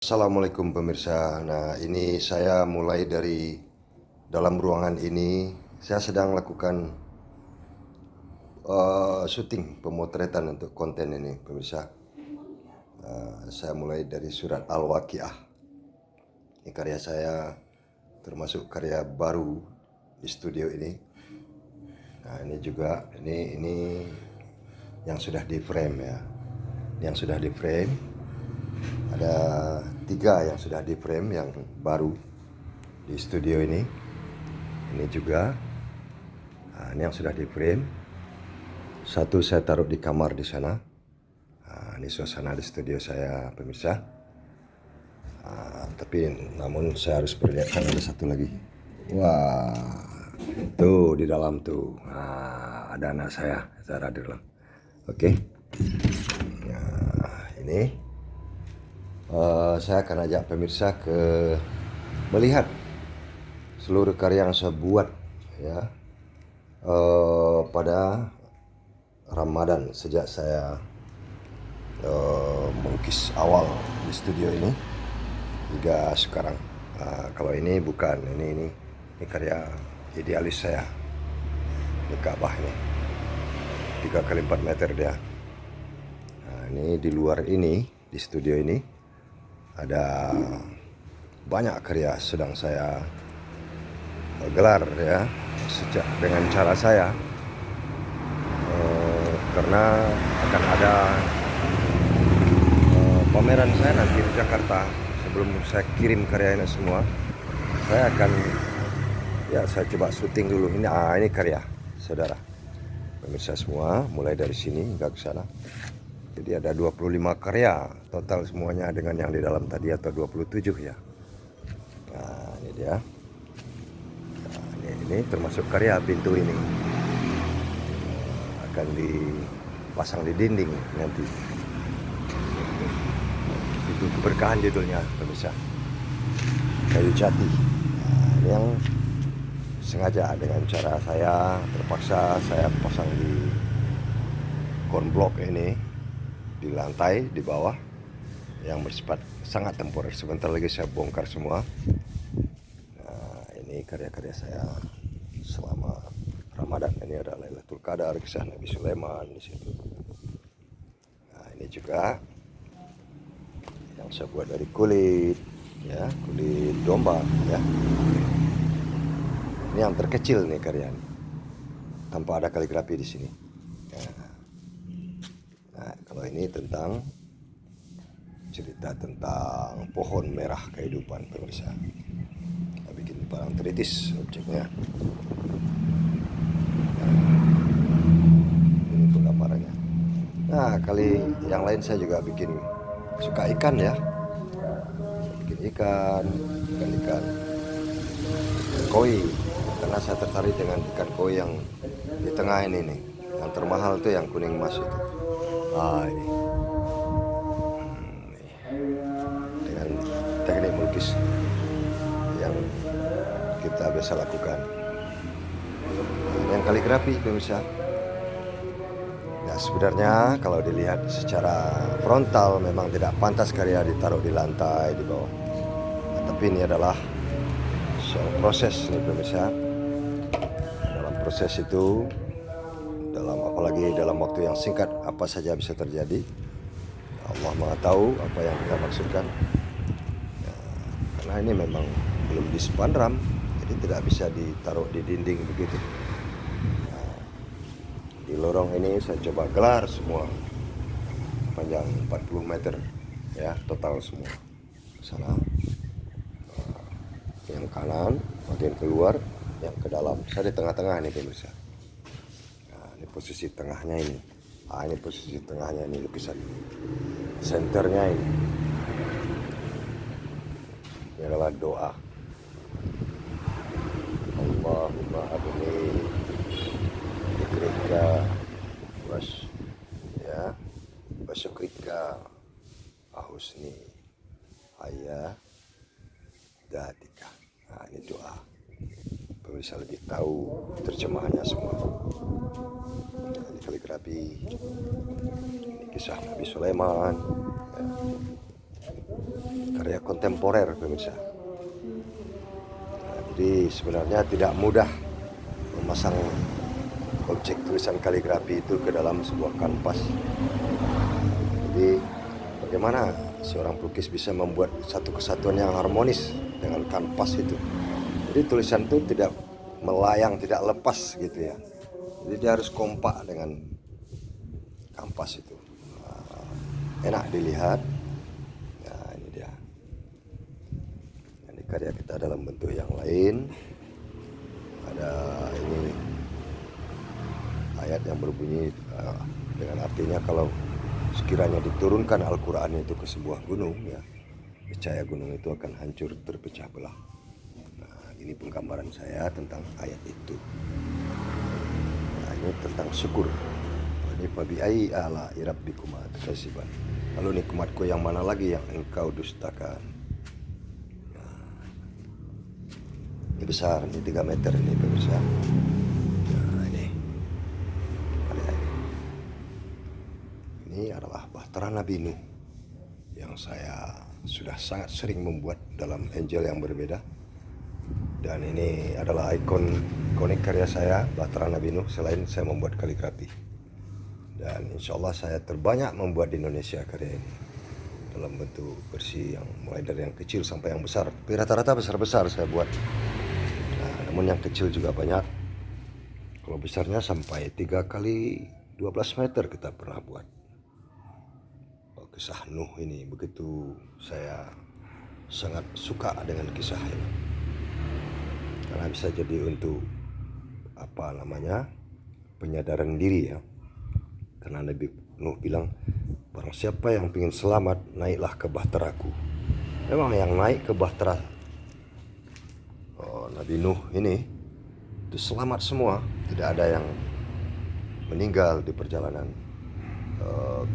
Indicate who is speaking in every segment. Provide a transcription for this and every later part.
Speaker 1: Assalamualaikum pemirsa. Nah, ini saya mulai dari dalam ruangan ini. Saya sedang lakukan syuting pemotretan untuk konten ini, pemirsa. Saya mulai dari surat Al-Waqiah. Ini karya saya, termasuk karya baru di studio ini. Nah, ini juga ini yang sudah di frame ya. Yang sudah di frame. Ada 3 yang sudah di frame yang baru di studio ini. Ini juga, nah, ini yang sudah di frame. 1 saya taruh di kamar di sana. Nah, ini suasana di studio saya, pemirsa. Tapi namun saya harus perlihatkan ada 1 lagi. Wah, tuh di dalam tuh. Nah, ada anak saya Zara di dalam. Oke. Nah, ini saya akan ajak pemirsa ke melihat seluruh karya yang saya buat ya pada Ramadan sejak saya melukis awal di studio ini hingga sekarang. Kalau ini bukan, ini karya idealis saya. Ini Ka'bah ini 3x4 meter dia. Nah, ini di luar ini, di studio ini ada banyak karya sedang saya gelar ya, sejak dengan cara saya, karena akan ada pameran saya nanti di Jakarta. Sebelum saya kirim karya ini semua, saya akan saya coba syuting dulu. Ini karya saudara pemirsa semua, mulai dari sini hingga ke sana. Jadi ada 25 karya total semuanya dengan yang di dalam tadi, atau 27 ya. Nah, ini dia. Nah, ini termasuk karya pintu ini. Akan dipasang di dinding nanti. Itu keberkahan judulnya, pemirsa. Kayu jati. Nah, ini yang sengaja dengan cara saya terpaksa saya pasang di konblok ini, di lantai di bawah, yang bersifat sangat temporer. Sebentar lagi saya bongkar semua. Nah, ini karya-karya saya selama Ramadan. Ini ada Lailatul Qadar, kisah Nabi Sulaiman di situ. Nah, ini juga yang saya buat dari kulit ya, kulit domba ya. Ini yang terkecil nih karya ini, tanpa ada kaligrafi di sini. Nah, kalau ini tentang cerita tentang pohon merah kehidupan, pemirsa. Kita bikin parangtritis objeknya. Ini penggambarannya. Nah, kali yang lain saya juga bikin, suka ikan ya. Saya bikin ikan koi, karena saya tertarik dengan ikan koi yang di tengah ini nih. Yang termahal tuh yang kuning emas itu. Ini dengan teknik melukis yang kita biasa lakukan. Yang kaligrafi, pemirsa. Ya, sebenarnya kalau dilihat secara frontal memang tidak pantas karya ditaruh di lantai di bawah. Nah, tapi ini adalah soal proses nih, pemirsa. Dalam proses itu, apalagi dalam waktu yang singkat, apa saja bisa terjadi. Allah Maha tahu apa yang kita maksudkan. Ya, karena ini memang belum dispanram, jadi tidak bisa ditaruh di dinding begitu. Nah, di lorong ini saya coba gelar semua, panjang 40 meter ya, total semua. Sana yang kanan bagian keluar, yang ke dalam. Saya di tengah-tengah nih, pemirsa. Nah, ini posisi tengahnya ini. Ini posisi tengahnya ini, lukisan senternya ini. Ini adalah doa. Allahumma abni bikrika wasyukrika ahusni ayah datika. Nah, ini doa. Pemirsa lebih tahu terjemahannya semua. Nah, ini kaligrafi. Ini kisah Nabi Sulaiman. Ya. karya kontemporer pemirsa. Jadi sebenarnya tidak mudah memasang objek tulisan kaligrafi itu ke dalam sebuah kanvas. Jadi bagaimana seorang pelukis bisa membuat satu kesatuan yang harmonis dengan kanvas itu. Jadi tulisan itu tidak melayang, tidak lepas gitu ya. Jadi dia harus kompak dengan kanvas itu. Enak dilihat. Nah ini dia. Ini karya kita dalam bentuk yang lain. Ada ini ayat yang berbunyi dengan artinya kalau sekiranya diturunkan Al-Quran itu ke sebuah gunung ya, niscaya gunung itu akan hancur terpecah belah. Nah ini penggambaran saya tentang ayat itu. Nah ini tentang syukur. Ini fabi'ayyi ala'i rabbikuma tukazziban. Lalu nikmatku yang mana lagi yang engkau dustakan? Ini besar, ini 3 meter ini pemirsa. Nah ini adalah Bahtera Nabi Nuh yang saya sudah sangat sering membuat dalam angel yang berbeda. Dan ini adalah ikonik karya saya, Bahtera Nabi Nuh, selain saya membuat kaligrafi. Dan insya Allah saya terbanyak membuat di Indonesia karya ini dalam bentuk versi yang mulai dari yang kecil sampai yang besar. Tapi rata-rata besar-besar saya buat. Namun yang kecil juga banyak. Kalau besarnya sampai 3 kali 12 meter kita pernah buat. Kisah Nuh ini begitu saya sangat suka dengan kisah ini. Karena bisa jadi untuk penyadaran diri ya. Karena Nabi Nuh bilang, barang siapa yang ingin selamat naiklah ke bahteraku. Memang yang naik ke bahtera Nabi Nuh ini itu selamat semua, tidak ada yang meninggal di perjalanan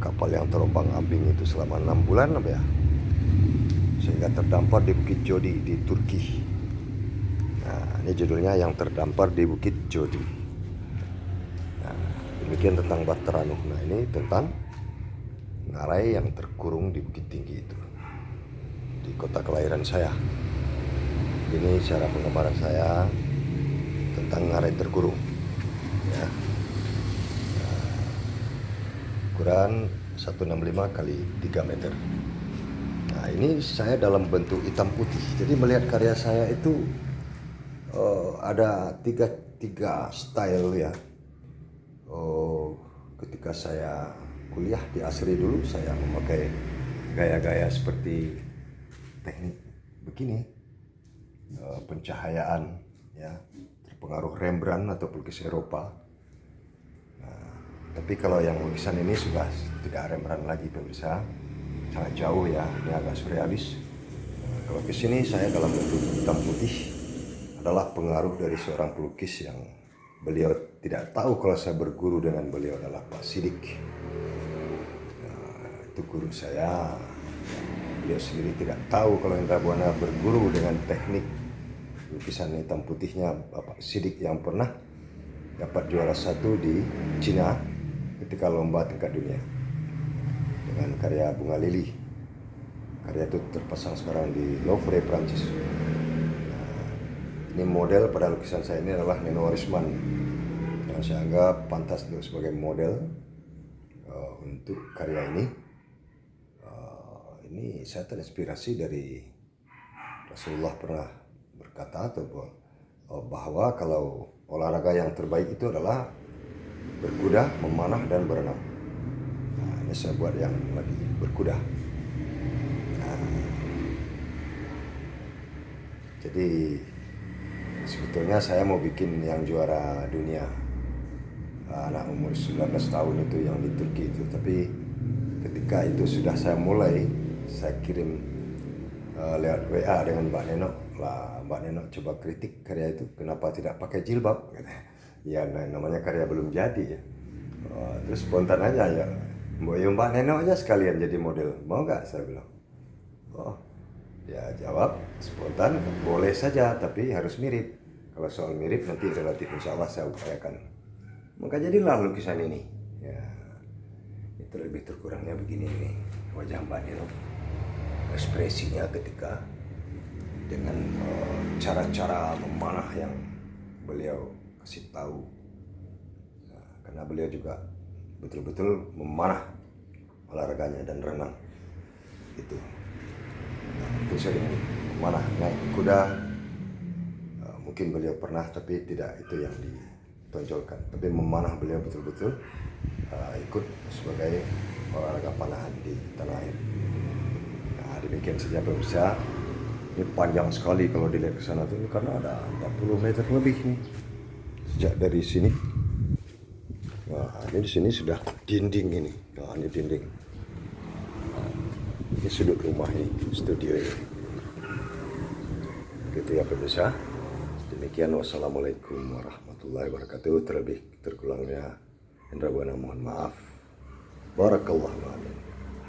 Speaker 1: kapal yang terombang ambing itu selama 6 bulan ya, sehingga terdampar di Bukit Jodi di Turki. Nah ini judulnya yang terdampar di Bukit Jodi. Nah demikian tentang Bahtera Nuh. Nah ini tentang ngarai yang terkurung di Bukit Tinggi itu, di kota kelahiran saya. Ini cara penggambaran saya tentang ngarai terkurung ya. Ukuran 165 kali 3 meter. Nah ini saya dalam bentuk hitam putih. Jadi melihat karya saya itu ada tiga style ya. Ketika saya kuliah di Asri dulu, saya memakai gaya-gaya seperti teknik begini. Pencahayaan ya, terpengaruh Rembrandt atau pelukis Eropa. Tapi kalau yang lukisan ini sudah tidak Rembrandt lagi pemirsa, sangat jauh ya, ini agak surrealis. Kalau ke sini saya dalam bentuk hitam putih adalah pengaruh dari seorang pelukis yang beliau tidak tahu kalau saya berguru dengan beliau adalah Pak Sidik. Itu guru saya. Beliau sendiri tidak tahu kalau Indra Buana berguru dengan teknik lukisan hitam putihnya Bapak Sidik yang pernah dapat juara 1 di Cina ketika lomba tingkat dunia dengan karya Bunga Lili. Karya itu terpasang sekarang di Louvre, Prancis. Ini model pada lukisan saya ini adalah Nino Risman yang saya anggap pantas untuk sebagai model untuk karya ini. Ini saya terinspirasi dari Rasulullah pernah berkata bahwa kalau olahraga yang terbaik itu adalah berkuda, memanah, dan berenang. Nah, ini saya buat yang lagi berkuda. Jadi sebetulnya saya mau bikin yang juara dunia anak umur 19 tahun itu yang di Turki itu. Tapi ketika itu sudah saya mulai, saya kirim lewat WA dengan Mbak Neno lah. Mbak Neno coba kritik karya itu, kenapa tidak pakai jilbab? Ya namanya karya belum jadi ya. Terus spontan aja ya, Mbak Neno aja sekalian jadi model, mau nggak? Saya bilang. Ya jawab spontan, boleh saja tapi harus mirip. Kalau soal mirip nanti relatif insya Allah saya upayakan. Maka jadilah lukisan ini. Ya, itu lebih terkurangnya begini nih wajah Mbak Neno. ekspresinya ketika dengan cara-cara memanah yang beliau kasih tahu. Nah, karena beliau juga betul-betul memanah olahraganya dan renang itu. Nah, itu sering memanah naik kuda. Mungkin beliau pernah, tapi tidak itu yang ditonjolkan. Tapi memanah beliau betul-betul ikut sebagai olahraga panahan di tanah air. Nah, demikian saja pemirsa. Ini panjang sekali kalau dilihat ke sana tuh, ini karena ada 40 meter lebih nih sejak dari sini. Nah, ini di sini sudah dinding ini. Nah, ini dinding. Nah, ini sudut rumah ini, studio ini. Begitu ya pemirsa. Demikian, wassalamualaikum warahmatullahi wabarakatuh. Terlebih terkurangnya Indra Buana mohon maaf. Barakallahu amin.